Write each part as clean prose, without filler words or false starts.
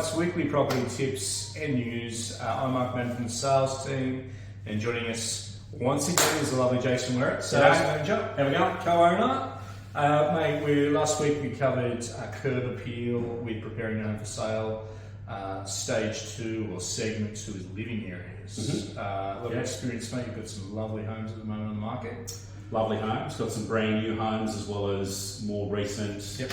tonight's weekly property tips and news. I'm Mark Mann from the sales team, and joining us once again is the lovely Jason Werrett, sales manager. How we going? Co-owner. Mate, last week we covered curb appeal with preparing a home for sale. Stage 2 or segment 2 is living areas. A lot of experience, mate. You've got some lovely homes at the moment on the market. Lovely homes, got some brand new homes as well as more recent, still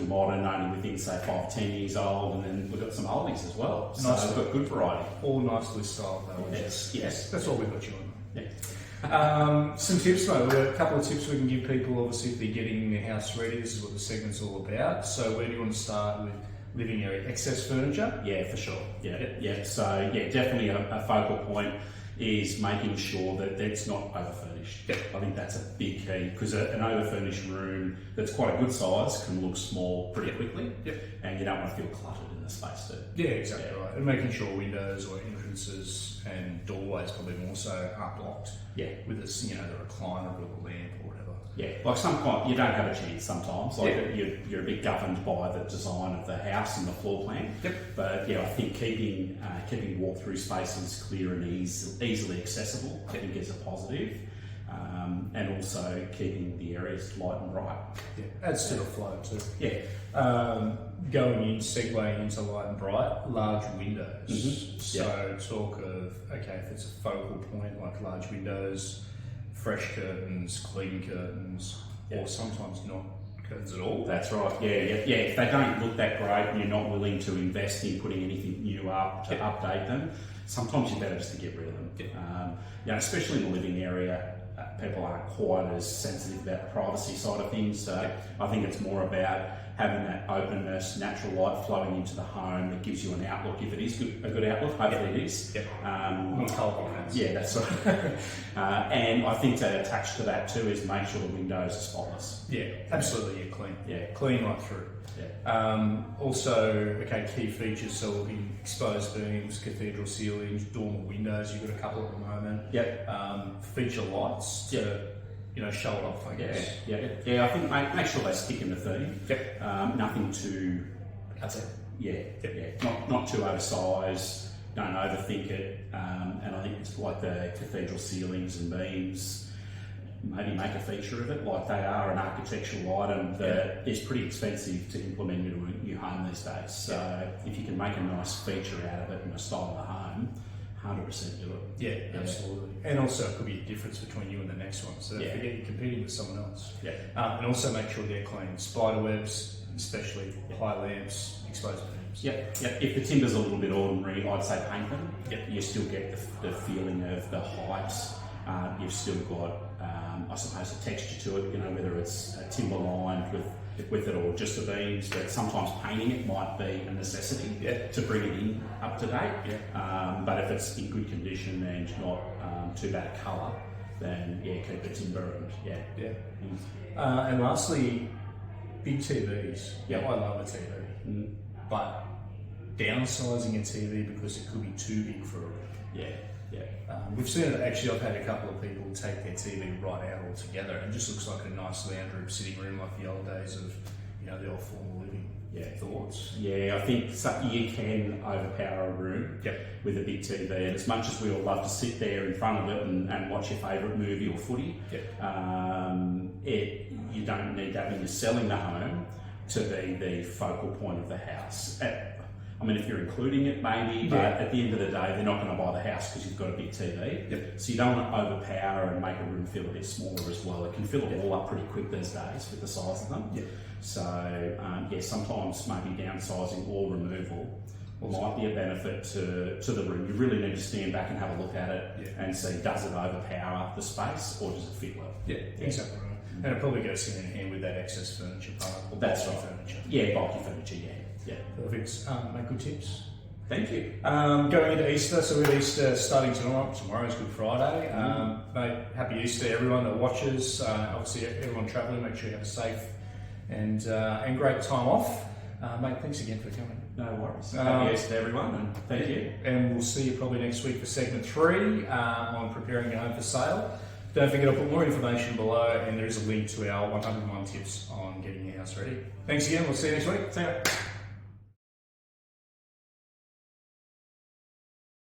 modern, only within say 5-10 years old, and then we've got some oldies as well. So Nice. we've got good variety. All nicely styled though. Yes. That's all we've got you on. Yeah. Some tips, mate. We've got a couple of tips we can give people, obviously, if they're getting their house ready. This is what the segment's all about. So where do you want to start with living area? Excess furniture? Yeah, for sure. Yeah. So definitely a focal point is making sure that it's not overfurnished. I think that's a big key, because an overfurnished room that's quite a good size can look small pretty quickly, and you don't want to feel cluttered in the space too. Yeah, exactly right. And making sure windows or entrances and doorways probably more so are blocked. Yeah. With this, the recliner or the lamp or whatever. Yeah, like sometimes you don't have a chance sometimes. You're a bit governed by the design of the house and the floor plan. But I think keeping walk-through spaces clear and easily accessible, I think is a positive. And also keeping the areas light and bright. Yeah, adds to the flow too. Segueing into light and bright, large windows. So talk of, if it's a focal point like large windows, fresh curtains, clean curtains, or sometimes not curtains at all. That's right. Yeah. If they don't look that great and you're not willing to invest in putting anything new up to update them, sometimes you're better just to get rid of them. Especially in the living area, people aren't quite as sensitive about the privacy side of things. So I think it's more about having that openness, natural light flowing into the home that gives you an outlook. If it is a good outlook, hopefully it is. That's right. And I think that attached to that too is make sure the windows are spotless. Yeah, absolutely. Clean. Clean right through. Also, key features. So looking exposed beams, cathedral ceilings, dormer windows. You've got a couple at the moment. Feature lights to show it off, I guess. I think make sure they stick in the theme. Nothing too. That's it. Not too oversized. Don't overthink it. And I think it's like the cathedral ceilings and beams. Maybe make a feature of it, like they are an architectural item that is pretty expensive to implement into a new home these days. So if you can make a nice feature out of it and a style of the home, 100% do it. Yeah, absolutely. And also it could be a difference between you and the next one. So forget you're competing with someone else. And also make sure they're clean. Spider webs, especially high lamps, exposed beams. If the timber's a little bit ordinary, I'd say paint them. You still get the feeling of the height. You've still got, I suppose, a texture to it, whether it's timber lined with it or just the beams, but sometimes painting it might be a necessity to bring it in up to date. But if it's in good condition and not too bad a colour, then keep the timber and lastly, big TVs. I love a TV, but downsizing a TV because it could be too big for a room. We've seen it, actually. I've had a couple of people take their TV right out altogether, and it just looks like a nice lounge room, sitting room, like the old days of the old formal living. Thoughts? I think you can overpower a room with a big TV, and as much as we all love to sit there in front of it and watch your favourite movie or footy, you don't need that when you're selling the home to be the focal point of the house. If you're including it, maybe, but at the end of the day, they're not going to buy the house because you've got a big TV. So you don't want to overpower and make a room feel a bit smaller as well. It can fill it all up pretty quick these days with the size of them. So, sometimes maybe downsizing or removal might be a benefit to the room. You really need to stand back and have a look at it and see, does it overpower the space or does it fit well? Exactly right. And it probably goes hand in hand with that excess furniture part. That's right. Furniture. Bulky furniture, Perfect. Mate, good tips. Thank you. Going into Easter, so we have Easter starting tomorrow. Tomorrow's Good Friday. Mate, happy Easter, everyone that watches. Obviously, everyone travelling, make sure you have a safe and great time off. Mate, thanks again for coming. No worries. Happy Easter, everyone, and thank you. And we'll see you probably next week for segment 3 on preparing your home for sale. Don't forget, I'll put more information below, and there is a link to our 101 tips on getting your house ready. Thanks again. We'll see you next week. See ya.